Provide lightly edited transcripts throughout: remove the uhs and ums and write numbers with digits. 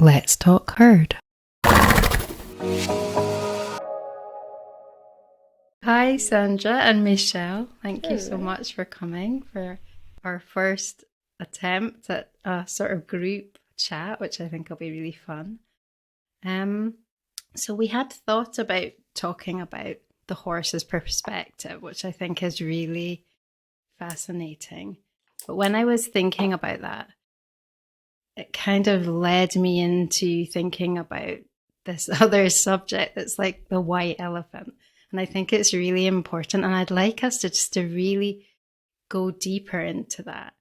Let's talk herd. Hi, Sandra and Michele. Thank you so much for coming for our first attempt at a sort of group chat, which I think will be really fun. So we had thought about talking about the horse's perspective, which I think is really fascinating. But when I was thinking about that, it kind of led me into thinking about this other subject that's like the white elephant. And I think it's really important. And I'd like us to just to really go deeper into that.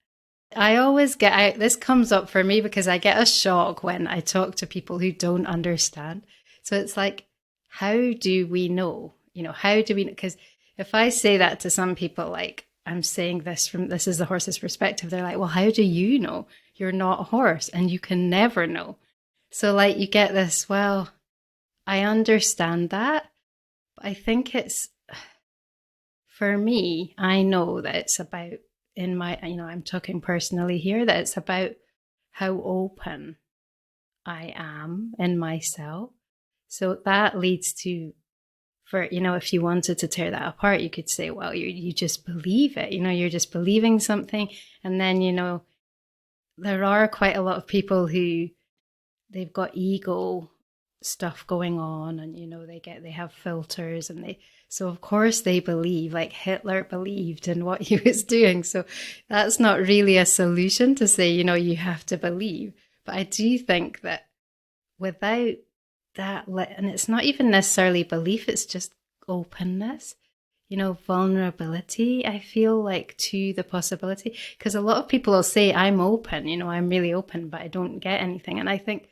I always this comes up for me because I get a shock when I talk to people who don't understand. So it's like, how do we know? How do we know? Because if I say that to some people, like, I'm saying this is the horse's perspective, they're like, well, how do you know? You're not a horse and you can never know. So like you get this, well, I understand that. But I think for me, I know that it's about I'm talking personally here, that it's about how open I am in myself. So that leads to, if you wanted to tear that apart, you could say, well, you just believe it, you're just believing something. And then, there are quite a lot of people who they've got ego stuff going on, and they have filters, and so of course they believe, like Hitler believed in what he was doing. So that's not really a solution to say, you have to believe. But I do think that without that, and it's not even necessarily belief, it's just openness, vulnerability, I feel like, to the possibility. Because a lot of people will say, I'm open, I'm really open, but I don't get anything. And I think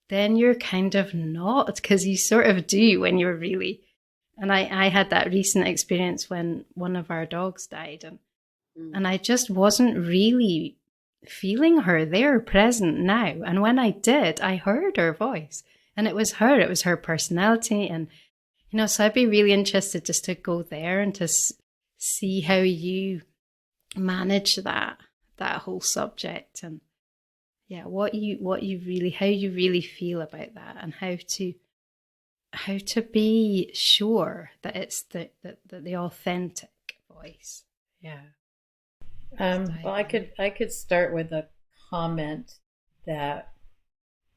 then you're kind of not, because you sort of do when you're really. And I had that recent experience when one of our dogs died, and I just wasn't really feeling her there present now. And when I did, I heard her voice, and it was her personality. And so I'd be really interested just to go there and to see how you manage that whole subject, and yeah, how you really feel about that, and how to be sure that it's the authentic voice. Yeah. Well, I could start with a comment that,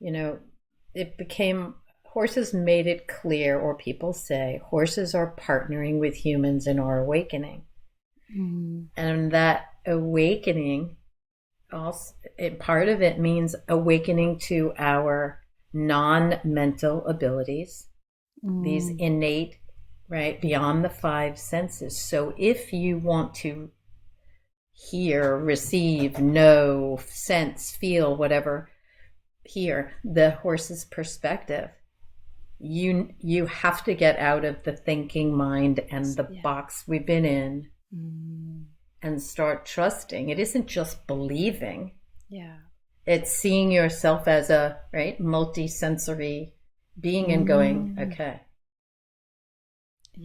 it became horses made it clear, or people say horses are partnering with humans in our awakening. And that awakening also, part of it means awakening to our non-mental abilities, these innate, right, beyond the five senses. So if you want to hear, receive, know, sense, feel, whatever, hear the horse's perspective, you have to get out of the thinking mind and the box we've been in, and start trusting. It isn't just believing. Yeah. It's seeing yourself as a multi-sensory being and going, okay,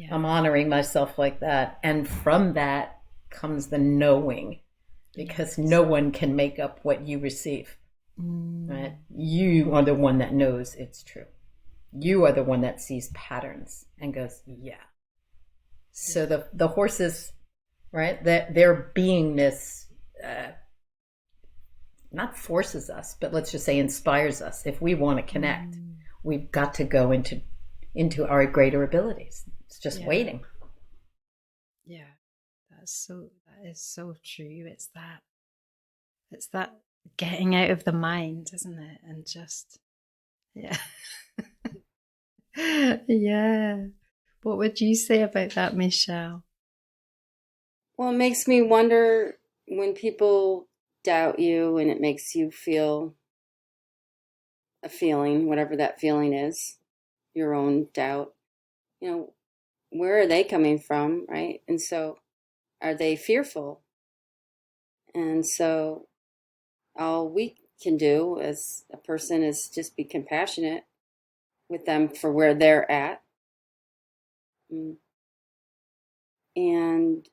I'm honoring myself like that. And from that comes the knowing, because no one can make up what you receive. Right? You are the one that knows it's true. You are the one that sees patterns and goes, yeah. So the horses, right, their beingness not forces us, but let's just say inspires us. If we want to connect, we've got to go into our greater abilities. It's just waiting. Yeah, that is so true. It's that getting out of the mind, isn't it? And just, yeah. Yeah. What would you say about that, Michele? Well, it makes me wonder, when people doubt you and it makes you feel a feeling, whatever that feeling is, your own doubt, where are they coming from, right? And so, are they fearful? And so all we can do as a person is just be compassionate with them for where they're at. And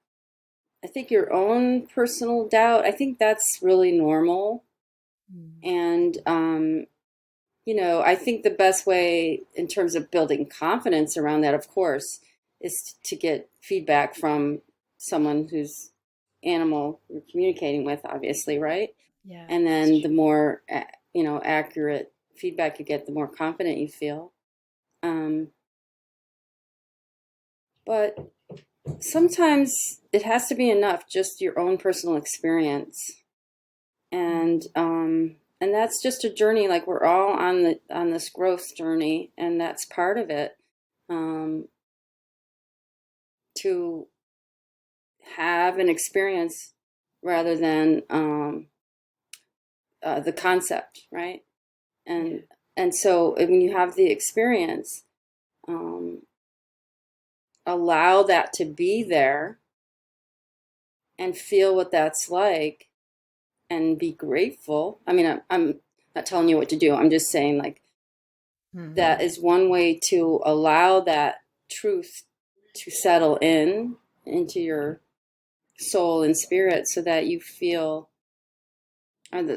I think your own personal doubt, I think that's really normal. And I think the best way in terms of building confidence around that, of course, is to get feedback from someone whose animal you're communicating with, obviously, right? Yeah, And that's then the true. more, accurate feedback you get, the more confident you feel. Um, but sometimes it has to be enough, just your own personal experience. And that's just a journey. Like, we're all on this growth journey, and that's part of it. Um, to have an experience rather than the concept, right? Yeah. And so when you have the experience, um, allow that to be there and feel what that's like, and be grateful. I mean, I'm not telling you what to do. I'm just saying, like, that is one way to allow that truth to settle into your soul and spirit, so that you feel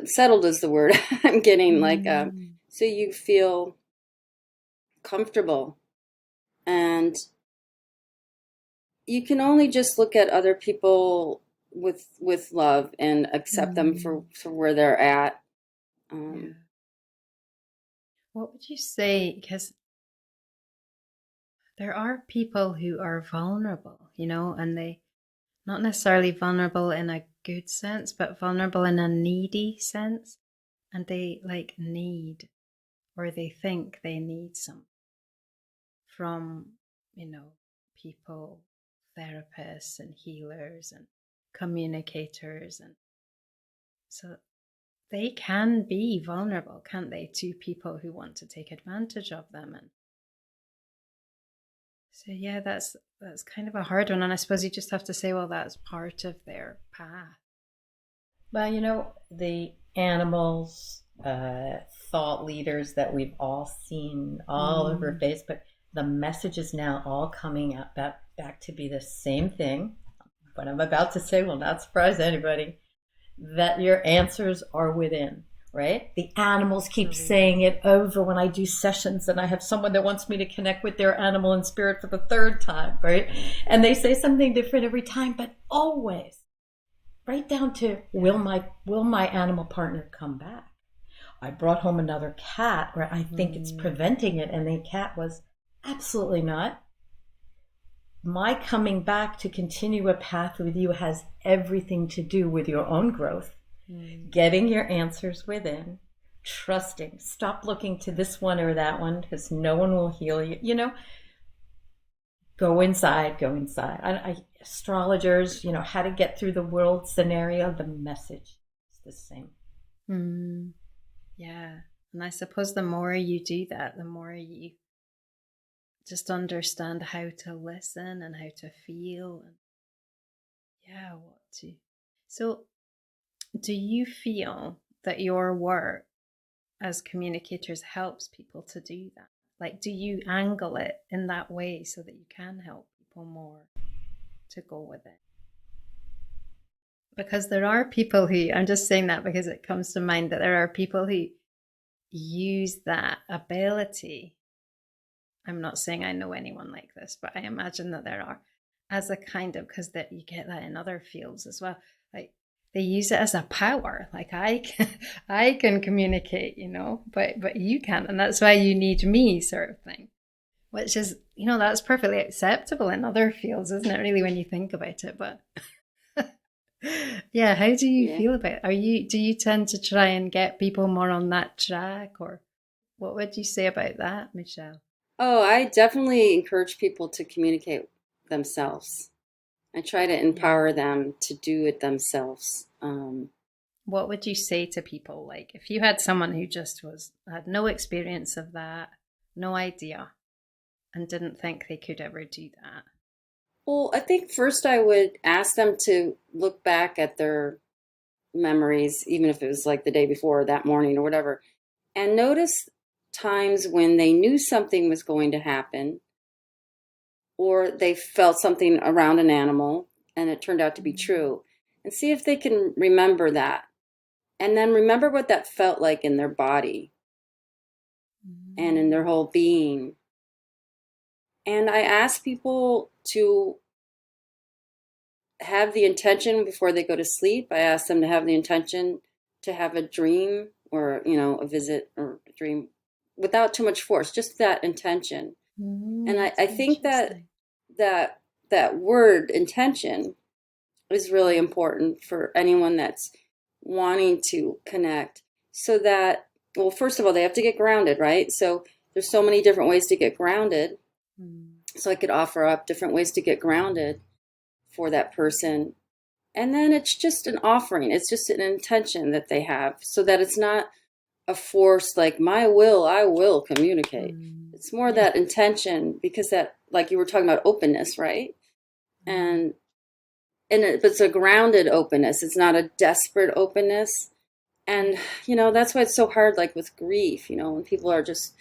settled is the word I'm getting, like, Mm. so you feel comfortable. And you can only just look at other people with love and accept them Mm. for where they're at. Yeah. um, What would you say? Because there are people who are vulnerable, and they not necessarily vulnerable in a good sense, but vulnerable in a needy sense. And they like need, or they think they need some from, people, therapists and healers and communicators. And so they can be vulnerable, can't they, to people who want to take advantage of them. And so, yeah, that's kind of a hard one. And I suppose you just have to say, well, that's part of their path. Well, the animals, thought leaders that we've all seen all over Mm. Facebook, the message is now all coming out back to be the same thing. What I'm about to say will not surprise anybody, that your answers are within, right? The animals keep saying Absolutely. it over when I do sessions and I have someone that wants me to connect with their animal and spirit for the third time, right? And they say something different every time, but always right down to, will Yeah. my animal partner come back? I brought home another cat where I think it's Mm. preventing it, and the cat was absolutely not. My coming back to continue a path with you has everything to do with your own growth, Mm. getting your answers within, trusting. Stop looking to this one or that one, because no one will heal you. Go inside, go inside. Astrologers, how to get through the world scenario, the message is the same. Mm. Yeah. And I suppose the more you do that, the more you just understand how to listen and how to feel, and yeah, what to. So, do you feel that your work as communicators helps people to do that? Like, do you angle it in that way so that you can help people more to go with it? Because there are people who, I'm just saying that because it comes to mind that there are people who use that ability. I'm not saying I know anyone like this, but I imagine that there are, as a kind of, because that you get that in other fields as well. Like, they use it as a power. Like, I can, I can communicate, but you can't, and that's why you need me, sort of thing. Which is, that's perfectly acceptable in other fields, isn't it? Really, when you think about it. But yeah, how do you yeah. feel about it? Do you tend to try and get people more on that track, or what would you say about that, Michelle? Oh, I definitely encourage people to communicate themselves. I try to Yeah. empower them to do it themselves. What would you say to people, like, if you had someone who just had no experience of that, no idea, and didn't think they could ever do that? Well, I think first I would ask them to look back at their memories, even if it was like the day before or that morning or whatever, and notice times when they knew something was going to happen, or they felt something around an animal and it turned out to be Mm. true, and see if they can remember that. And then remember what that felt like in their body. and in their whole being. And I ask people to have the intention before they go to sleep. I ask them to have the intention to have a dream or, a visit or a dream without too much force, just that intention. And I think that word intention is really important for anyone that's wanting to connect, so that, well, first of all, they have to get grounded, right? So there's so many different ways to get grounded. So I could offer up different ways to get grounded for that person. And then it's just an offering. It's just an intention that they have, so that it's not a force like I will communicate. It's more that intention, because that, like you were talking about openness, right? But it's a grounded openness. It's not a desperate openness. And, that's why it's so hard, like with grief, when people are just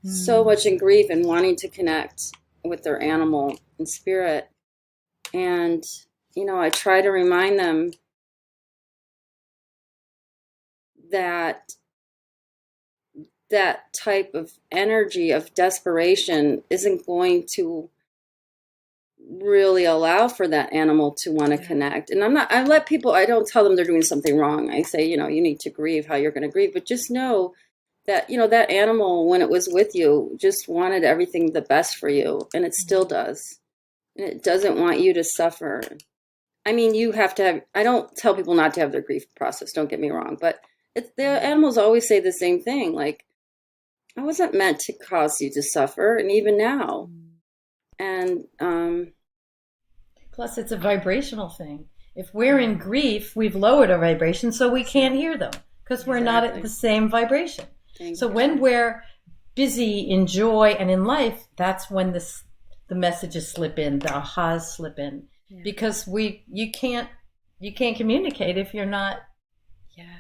so much in grief and wanting to connect with their animal and spirit. And, I try to remind them that that type of energy of desperation isn't going to really allow for that animal to want to connect. And I don't tell them they're doing something wrong. I say, you need to grieve how you're going to grieve, but just know that, that animal, when it was with you, just wanted everything the best for you. And it still does. And it doesn't want you to suffer. I mean, you have to have, I don't tell people not to have their grief process, don't get me wrong, but the animals always say the same thing. Like, I wasn't meant to cause you to suffer. And even now. And, plus it's a vibrational thing. If we're in grief, we've lowered our vibration, so we can't hear them because we're not at the same vibration. So when we're busy in joy and in life, that's when the messages slip in, the ahas slip in, because you can't communicate if you're not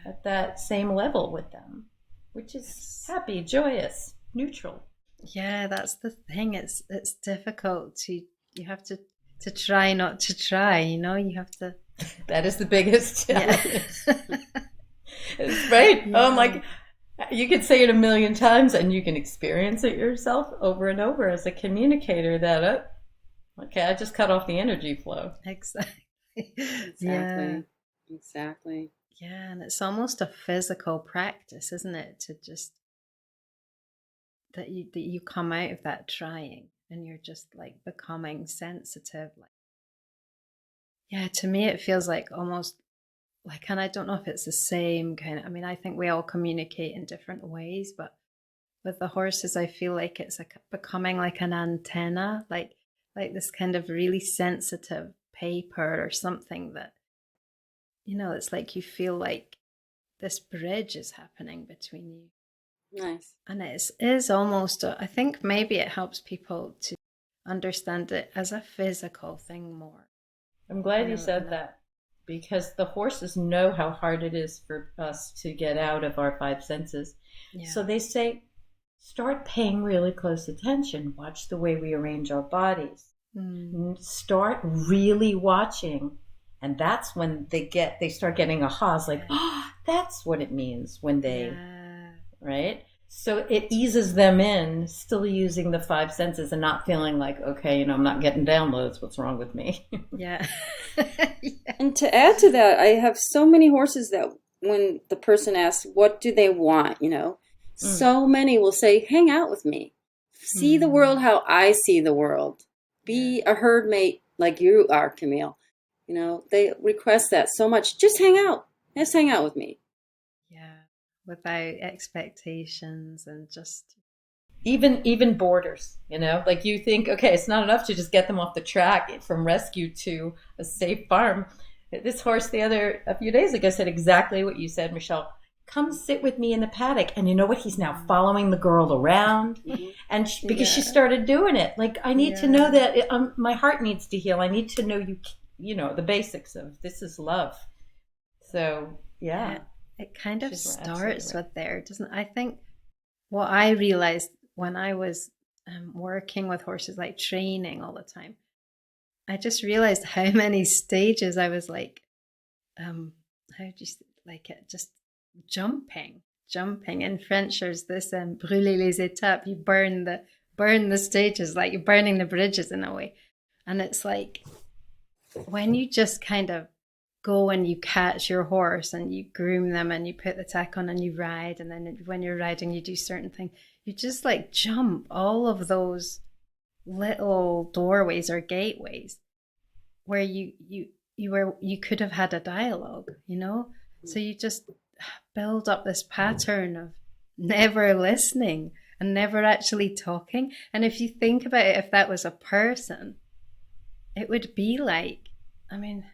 at that same level with them, which is happy, joyous, neutral. Yeah, that's the thing. It's difficult you have to try not to try, you have to. That is the biggest challenge. It's right. Yeah. You could say it a million times and you can experience it yourself over and over as a communicator that, okay, I just cut off the energy flow. Exactly. Exactly. Yeah, and it's almost a physical practice, isn't it? To just that you come out of that trying and you're just like becoming sensitive. To me it feels like almost like, and I don't know if it's the same kind of, I mean, I think we all communicate in different ways, but with the horses I feel like it's like becoming like an antenna, like this kind of really sensitive paper or something that, it's like you feel like this bridge is happening between you. Nice. And it is almost, I think maybe it helps people to understand it as a physical thing more. I'm glad you said that, because the horses know how hard it is for us to get out of our five senses. Yeah. So they say, start paying really close attention. Watch the way we arrange our bodies. Start really watching. And that's when they start getting ahas, like, that's what it means when they, right? So it eases them in, still using the five senses and not feeling like, okay, I'm not getting downloads. What's wrong with me? Yeah. And to add to that, I have so many horses that when the person asks, what do they want? So many will say, hang out with me. See the world how I see the world. Be a herd mate like you are, Camille. They request that so much. Just hang out. Just hang out with me. Yeah. Without expectations and just even borders, like you think, okay, it's not enough to just get them off the track from rescue to a safe farm. This horse a few days ago said exactly what you said, Michele. Come sit with me in the paddock. And you know what? He's now following the girl around. And because she started doing it. Like, I need to know that my heart needs to heal. I need to know the basics of this is love. So, yeah. It kind of starts with there, doesn't it? I think what I realized when I was working with horses, like training all the time, I just realized how many stages I was like, how do you like it? Just jumping jumping. In French, there's this brûler les étapes. You burn the stages, like you're burning the bridges in a way. And it's like when you just kind of go and you catch your horse and you groom them and you put the tack on and you ride, and then when you're riding you do certain things, you just like jump all of those little doorways or gateways where you could have had a dialogue, so you just build up this pattern of never listening and never actually talking. And if you think about it, if that was a person, it would be like, it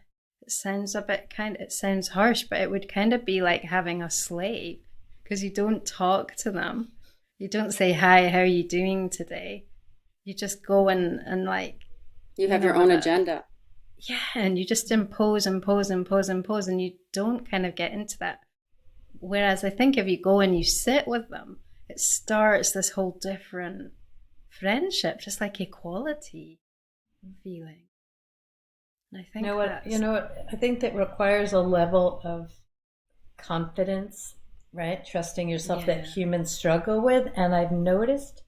sounds it sounds harsh, but it would kind of be like having a slave, because you don't talk to them. You don't say, hi, how are you doing today? You just go and like... You have your own agenda. Yeah, and you just impose, and you don't kind of get into that. Whereas I think if you go and you sit with them, it starts this whole different friendship, just like equality feeling. I think I think that requires a level of confidence, right? Trusting yourself, that humans struggle with. And I've noticed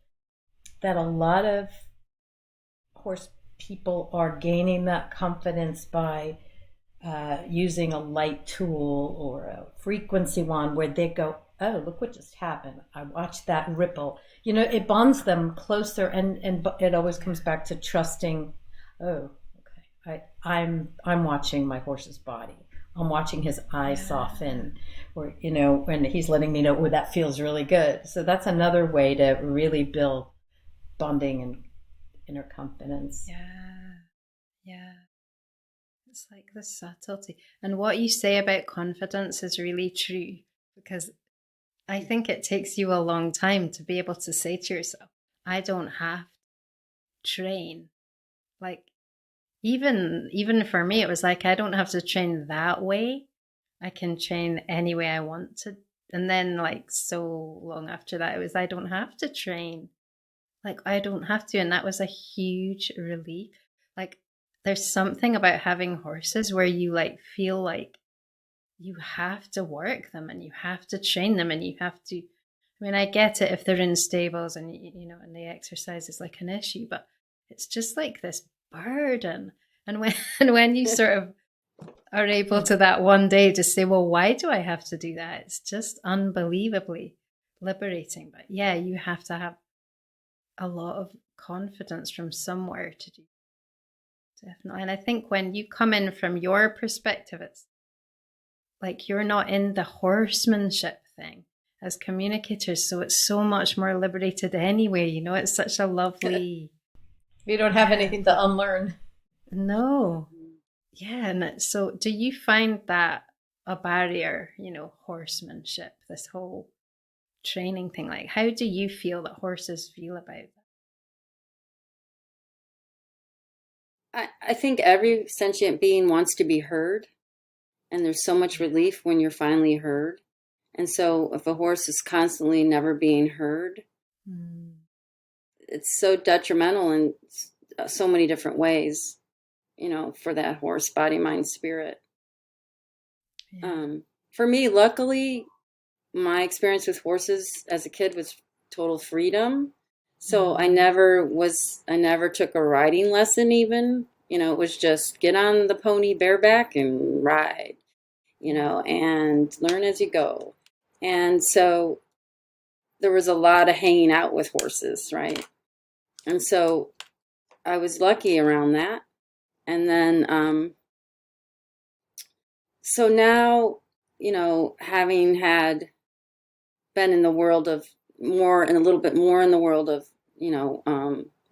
that a lot of horse people are gaining that confidence by using a light tool or a frequency wand, where they go, oh, look what just happened. I watched that ripple. It bonds them closer, and it always comes back to trusting, oh, I'm watching my horse's body. I'm watching his eyes soften, or when he's letting me know, oh, that feels really good. So that's another way to really build bonding and inner confidence. Yeah. It's like the subtlety. And what you say about confidence is really true, because I think it takes you a long time to be able to say to yourself, I don't have to train. Like, even for me, it was like, I don't have to train that way. I can train any way I want to. And then like so long after that, it was, I don't have to train. Like, I don't have to. And that was a huge relief. Like, there's something about having horses where you like feel like you have to work them and you have to train them and you have to. I get it if they're in stables and and the exercise is like an issue, but it's just like this burden. And when you sort of are able to that one day to say, well, why do I have to do that? It's just unbelievably liberating. But yeah, you have to have a lot of confidence from somewhere to do. Definitely. And I think when you come in from your perspective, it's like you're not in the horsemanship thing as communicators. So it's so much more liberated anyway. It's such a lovely... You don't have anything to unlearn. No. Yeah. And so do you find that a barrier, horsemanship, this whole training thing? Like, how do you feel that horses feel about that? I think every sentient being wants to be heard, and there's so much relief when you're finally heard. And so if a horse is constantly never being heard, it's so detrimental in so many different ways, for that horse, body, mind, spirit. For me, luckily, my experience with horses as a kid was total freedom. So I never took a riding lesson even. It was just get on the pony bareback and ride, and learn as you go. And so there was a lot of hanging out with horses, right? And so I was lucky around that. And then, so now, having been in the world of a little bit more in the world of,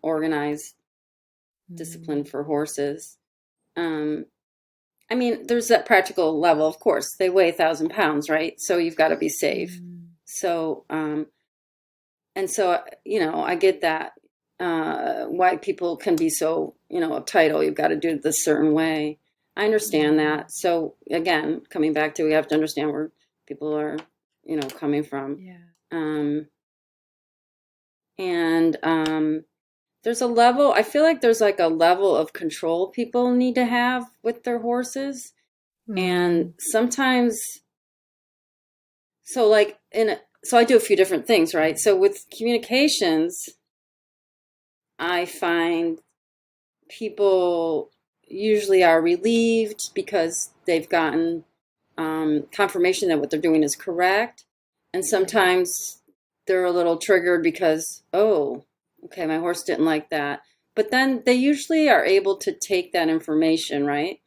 organized discipline for horses. There's that practical level, of course. They weigh 1,000 pounds, right? So you've got to be safe. So, and so, I get that. Why people can be so, uptight, oh, you've got to do it this certain way. I understand that. So again, coming back to, we have to understand where people are, coming from. There's a level, I feel like there's like a level of control people need to have with their horses. And sometimes so like so I do a few different things, right? So with communications, I find people usually are relieved because they've gotten confirmation that what they're doing is correct. And sometimes they're a little triggered because, oh, okay, my horse didn't like that. But then they usually are able to take that information, right?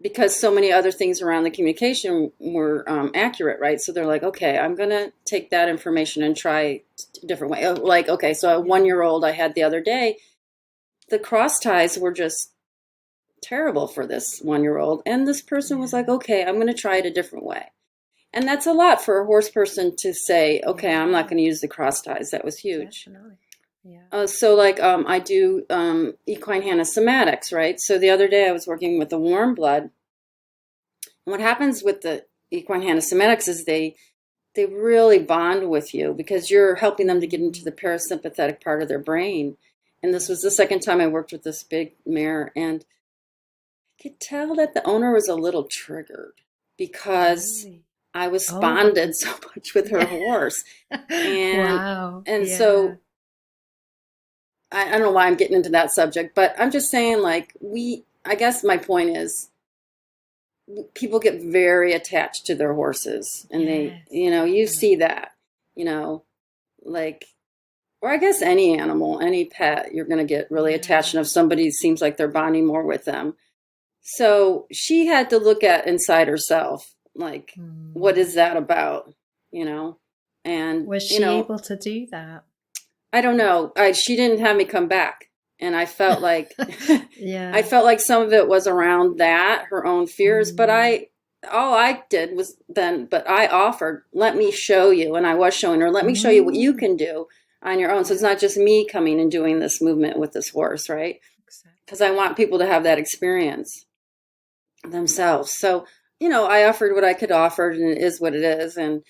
Because so many other things around the communication were accurate, right? So they're like, okay, I'm going to take that information and try a different way. Like, okay, so a 1-year-old I had the other day, the cross ties were just terrible for this 1-year-old. And this person was like, okay, I'm going to try it a different way. And that's a lot for a horse person to say, okay, I'm not going to use the cross ties. That was huge. Definitely. So like I do equine somatics, right? So the other day I was working with the warm blood. And what happens with the equine somatics is they really bond with you because you're helping them to get into the parasympathetic part of their brain. And this was the second time I worked with this big mare, and I could tell that the owner was a little triggered because I was bonded so much with her horse. And so I don't know why I'm getting into that subject, but I'm just saying, like, I guess my point is people get very attached to their horses, and they, you see that, like, or I guess any animal, any pet, you're going to get really attached. And if somebody seems like they're bonding more with them. So she had to look at inside herself, like, what is that about, And was she able to do that? I don't know. She didn't have me come back, and I felt like, I felt like some of it was around that, her own fears. But all I did was but I offered, let me show you, and I was showing her, let me show you what you can do on your own. So it's not just me coming and doing this movement with this horse, right? Because I want people to have that experience themselves. So, I offered what I could offer, and it is what it is, and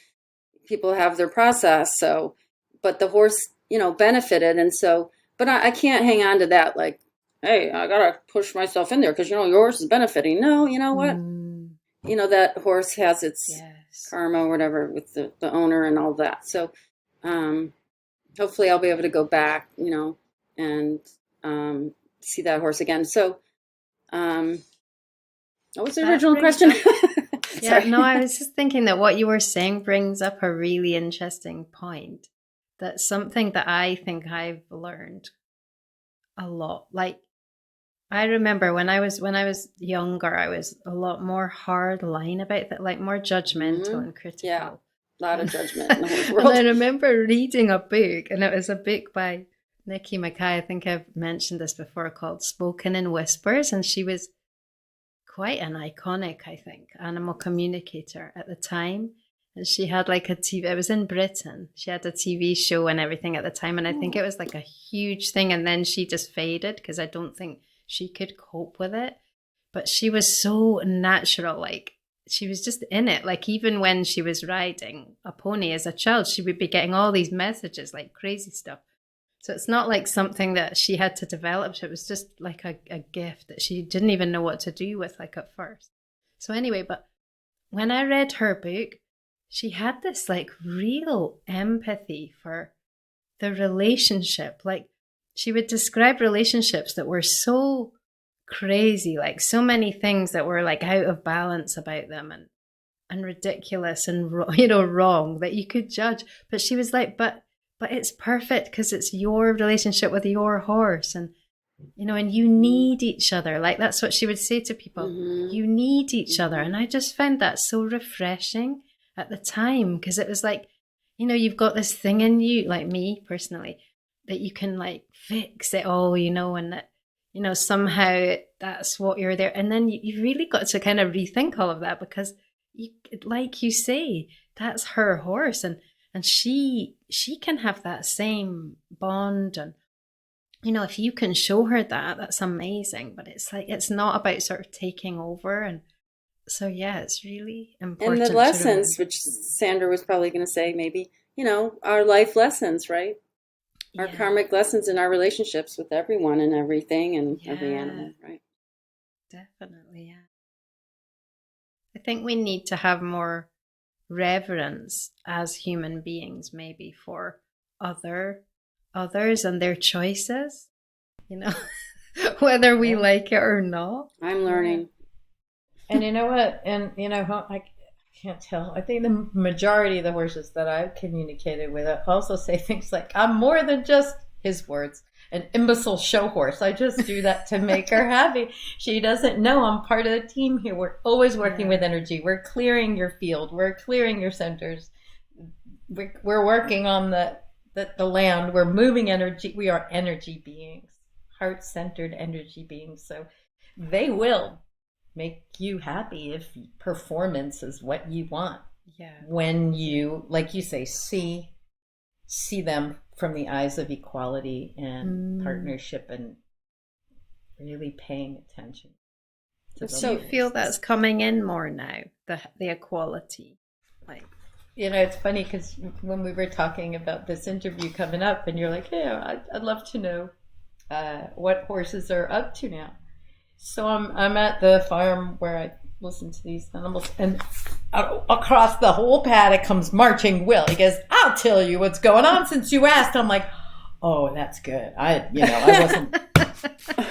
people have their process. So, but the horse, benefited. And so, but I can't hang on to that. Like, hey, I got to push myself in there because, your horse is benefiting. No, you know what? That horse has its karma or whatever with the owner and all that. So, hopefully I'll be able to go back, and see that horse again. So, what was the original question? I was just thinking that what you were saying brings up a really interesting point. That's something that I think I've learned a lot. Like, I remember when I was younger, I was a lot more hard line about that, like more judgmental and critical. Yeah, a lot of judgment in the horse world. And I remember reading a book, and it was a book by Nikki Mackay. I think I've mentioned this before, called Spoken in Whispers, and she was quite an iconic, I think, animal communicator at the time. And she had like a TV, it was in Britain. She had a TV show and everything at the time. And I think it was like a huge thing. And then she just faded because I don't think she could cope with it. But she was so natural. Like, she was just in it. Like, even when she was riding a pony as a child, she would be getting all these messages, like crazy stuff. So it's not like something that she had to develop. It was just like a gift that she didn't even know what to do with, like, at first. So anyway, but when I read her book, she had this like real empathy for the relationship. Like, she would describe relationships that were so crazy, like so many things that were like out of balance about them and ridiculous and wrong that you could judge. But she was like, but it's perfect because it's your relationship with your horse, and and you need each other. Like, that's what she would say to people. You need each other. And I just found that so refreshing at the time, because it was like, you've got this thing in you, like me personally, that you can like fix it all, and that, somehow that's what you're there. And then you really got to kind of rethink all of that, because like you say, that's her horse, and she can have that same bond. And if you can show her that, that's amazing. But it's like, it's not about sort of taking over. And so, yeah, it's really important. And the lessons, which Sandra was probably going to say, maybe, our life lessons, right? Our karmic lessons in our relationships with everyone and everything and every animal, right? Definitely, yeah. I think we need to have more reverence as human beings, maybe for others and their choices, you know, whether we like it or not. I'm learning. And you know what? And you know, I can't tell. I think the majority of the horses that I've communicated with also say things like, I'm more than just, his words, an imbecile show horse. I just do that to make her happy. She doesn't know I'm part of the team here. We're always working with energy. We're clearing your field. We're clearing your centers. We're working on the land. We're moving energy. We are energy beings, heart-centered energy beings. So they will make you happy if performance is what you want. Yeah. When you, like you say, see them from the eyes of equality and partnership and really paying attention to So you feel that's coming in more now, the equality, like. You know, it's funny because when we were talking about this interview coming up, and you're like, "Hey, I'd love to know what horses are up to now." So I'm at the farm where I listen to these animals, and across the whole paddock comes marching Will. He goes, "I'll tell you what's going on since you asked." I'm like, "Oh, that's good." I wasn't.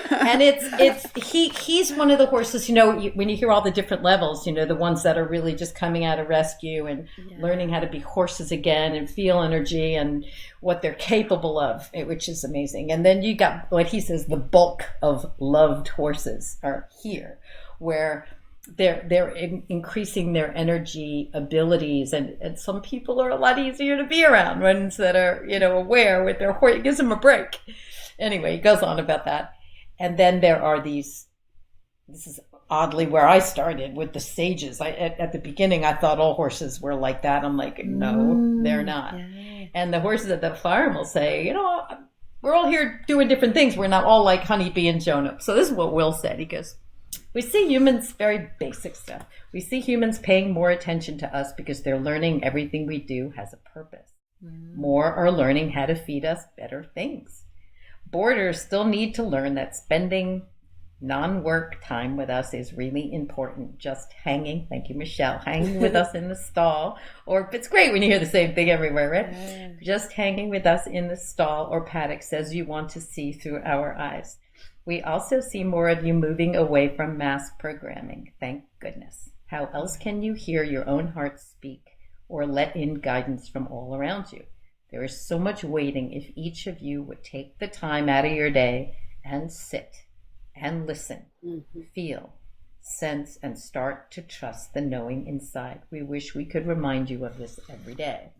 And he's one of the horses, when you hear all the different levels, the ones that are really just coming out of rescue and learning how to be horses again and feel energy and what they're capable of, which is amazing. And then you got what he says, the bulk of loved horses are here, where they're increasing their energy abilities, and some people are a lot easier to be around, ones that are aware with their horse. It gives them a break. Anyway, he goes on about that. And then there are this is oddly where I started with the sages. At the beginning, I thought all horses were like that. I'm like, no, they're not. Yeah. And the horses at the farm will say, we're all here doing different things. We're not all like Honeybee and Jonah. So this is what Will said. He goes, we see humans, very basic stuff. We see humans paying more attention to us because they're learning everything we do has a purpose. More are learning how to feed us better things. Boarders still need to learn that spending non-work time with us is really important. Just hanging, thank you, Michele, hanging with us in the stall, or it's great when you hear the same thing everywhere, right? Yeah. Just hanging with us in the stall or paddock says you want to see through our eyes. We also see more of you moving away from mass programming, thank goodness. How else can you hear your own heart speak or let in guidance from all around you? There is so much waiting if each of you would take the time out of your day and sit and listen, feel, sense, and start to trust the knowing inside. We wish we could remind you of this every day.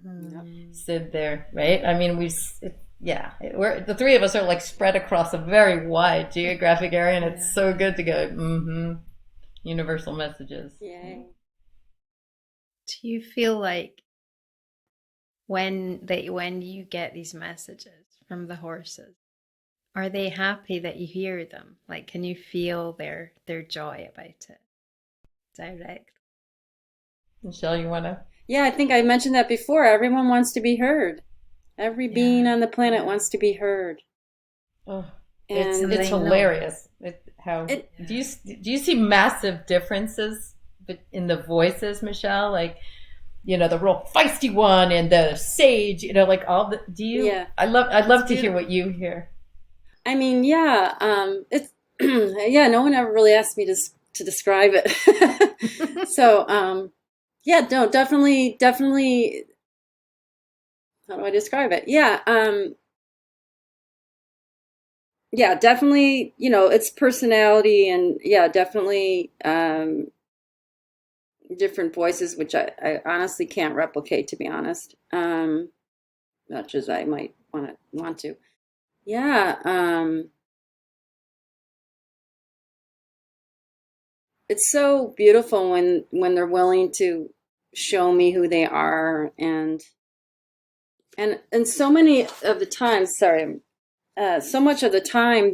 Sit there, right? I mean, the three of us are like spread across a very wide geographic area, and it's so good to go, universal messages. Yay. Do you feel like when you get these messages from the horses, are they happy that you hear them? Like, can you feel their joy about it? Direct. Michele, you want to? Yeah, I think I mentioned that before. Everyone wants to be heard. Every being on the planet wants to be heard. Oh, it's hilarious. Do you see massive differences in the voices, Michele? Like, the real feisty one and the sage, like all the, I'd love to hear what you hear. I mean, it's, no one ever really asked me to describe it. So, definitely, how do I describe it? Definitely, its personality and definitely, different voices, which I honestly can't replicate, to be honest, much as I might want to. It's so beautiful when they're willing to show me who they are, and so many of the times, so much of the time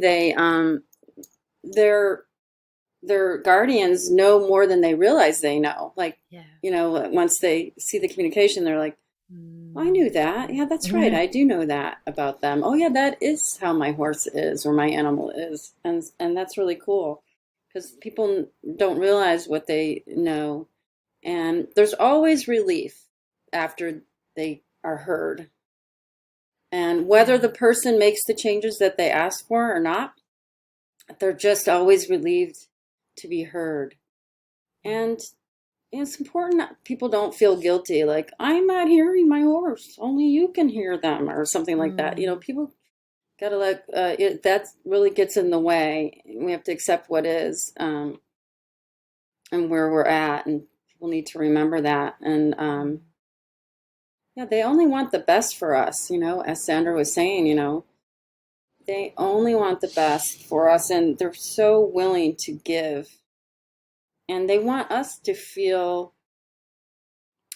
their guardians know more than they realize they know. Like, once they see the communication, they're like, I knew that. Yeah, that's right. I do know that about them. Oh, yeah, that is how my horse is or my animal is. And that's really cool because people don't realize what they know. And there's always relief after they are heard. And whether the person makes the changes that they ask for or not, they're just always relieved to be heard. And it's important that people don't feel guilty, like, I'm not hearing my horse, only you can hear them, or something like that. People gotta that really gets in the way. We have to accept what is, and where we're at, and people need to remember that. And they only want the best for us, as Sandra was saying, they only want the best for us, and they're so willing to give. And they want us to feel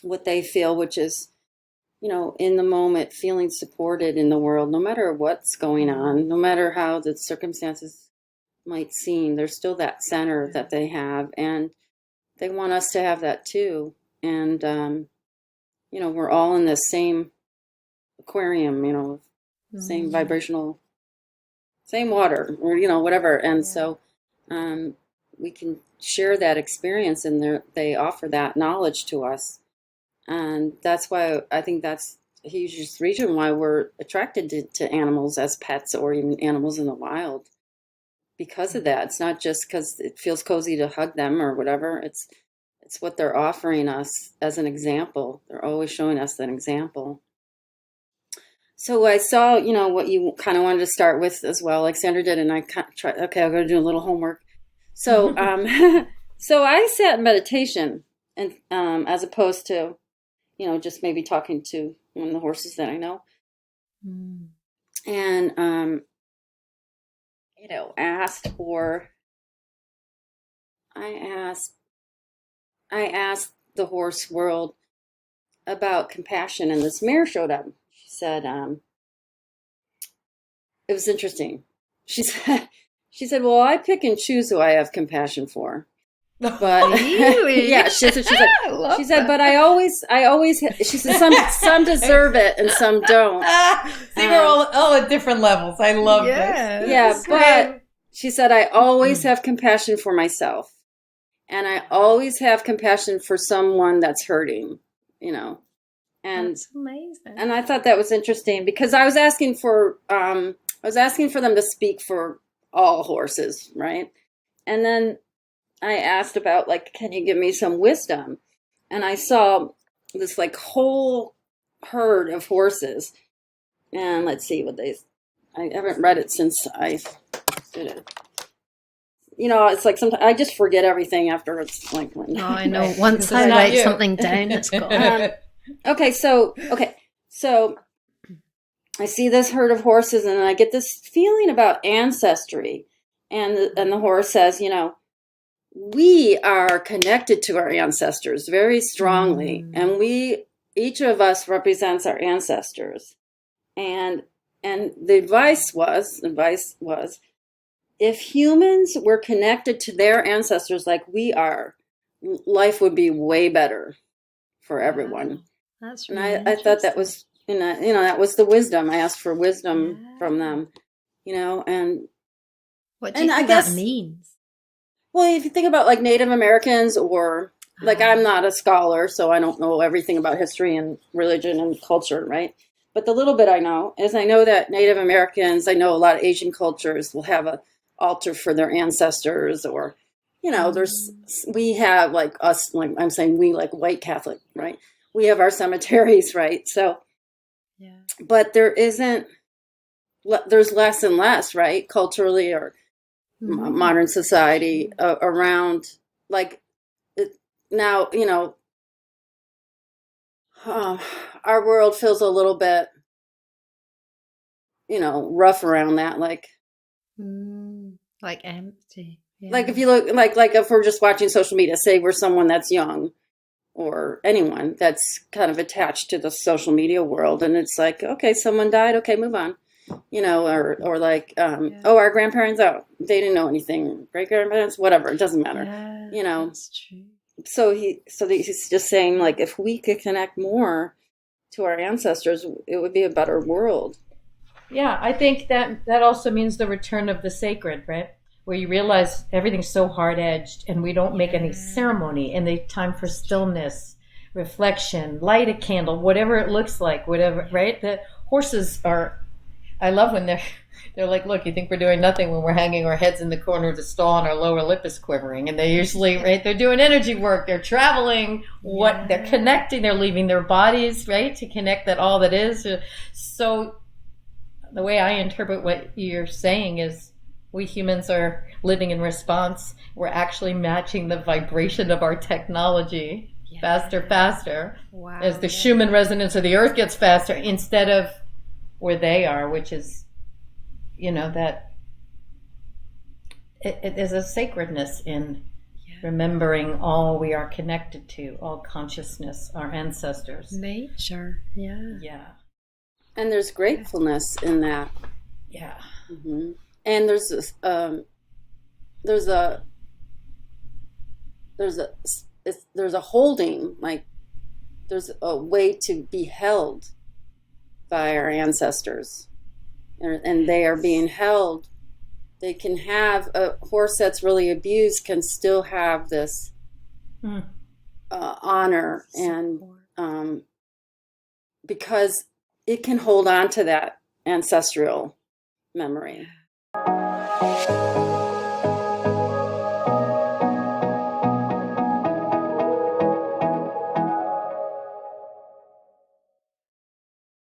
what they feel, which is, in the moment, feeling supported in the world, no matter what's going on, no matter how the circumstances might seem. There's still that center that they have, and they want us to have that too. And, we're all in the same aquarium, same vibrational, same water, or, whatever. And so we can share that experience, and they offer that knowledge to us. And that's why I think that's a huge reason why we're attracted to animals as pets, or even animals in the wild. Because of that. It's not just because it feels cozy to hug them or whatever. It's what they're offering us as an example. They're always showing us that example. So I saw, what you kind of wanted to start with as well, like Sandra did, and I tried. Okay, I'm going to do a little homework. So, so I sat in meditation, and as opposed to, just maybe talking to one of the horses that I know, and I asked the horse world about compassion, and this mare showed up. She said, it was interesting. She said, well, I pick and choose who I have compassion for. But really? Yeah, she said, but I always, she said, some deserve it and some don't. See, we're all at different levels. I love this. Yeah, but she said, I always have compassion for myself. And I always have compassion for someone that's hurting, And that's amazing. And I thought that was interesting, because I was asking for them to speak for all horses, right? And then I asked about, can you give me some wisdom? And I saw this whole herd of horses. And let's see I haven't read it since I did it. It's like sometimes I just forget everything after it's when. Oh, I know. Once I write something down, it's gone. Okay, so I see this herd of horses, and I get this feeling about ancestry, and the horse says, we are connected to our ancestors very strongly, and each of us represents our ancestors, and the advice was, if humans were connected to their ancestors like we are, life would be way better for everyone. That's really I thought that was, that was the wisdom. I asked for wisdom from them, and what do you think that means? Well, if you think about Native Americans, or I'm not a scholar, so I don't know everything about history and religion and culture, right? But the little bit I know is I know that Native Americans, I know a lot of Asian cultures will have a altar for their ancestors, or, we have us, I'm saying we, white Catholic, right? We have our cemeteries, right? So, but there's less and less, right? Culturally, or modern society around, now, our world feels a little bit, rough around that, empty. Yeah. If you look, if we're just watching social media, say we're someone that's young, or anyone that's kind of attached to the social media world, and it's okay, someone died, okay, move on, or oh, our grandparents, they didn't know anything, great grandparents, whatever, it doesn't matter, That's true. So he's just saying, if we could connect more to our ancestors, it would be a better world. Yeah, I think that also means the return of the sacred, right? where you realize everything's so hard-edged and we don't make any ceremony, and the time for stillness, reflection, light a candle, whatever it looks like, whatever, right? The horses are, I love when they're like, look, you think we're doing nothing when we're hanging our heads in the corner of the stall and our lower lip is quivering. And they usually, right, they're doing energy work, they're traveling, they're connecting, they're leaving their bodies, right, to connect that all that is. So the way I interpret what you're saying is we humans are living in response. We're actually matching the vibration of our technology faster, as the Schumann resonance of the earth gets faster, instead of where they are, which is, that it is a sacredness in remembering all we are connected to, all consciousness, our ancestors. Nature, Yeah. And there's gratefulness in that. Yeah. Mm-hmm. And there's a holding, like there's a way to be held by our ancestors, and they are being held. They can have a horse that's really abused can still have this honor and because it can hold on to that ancestral memory.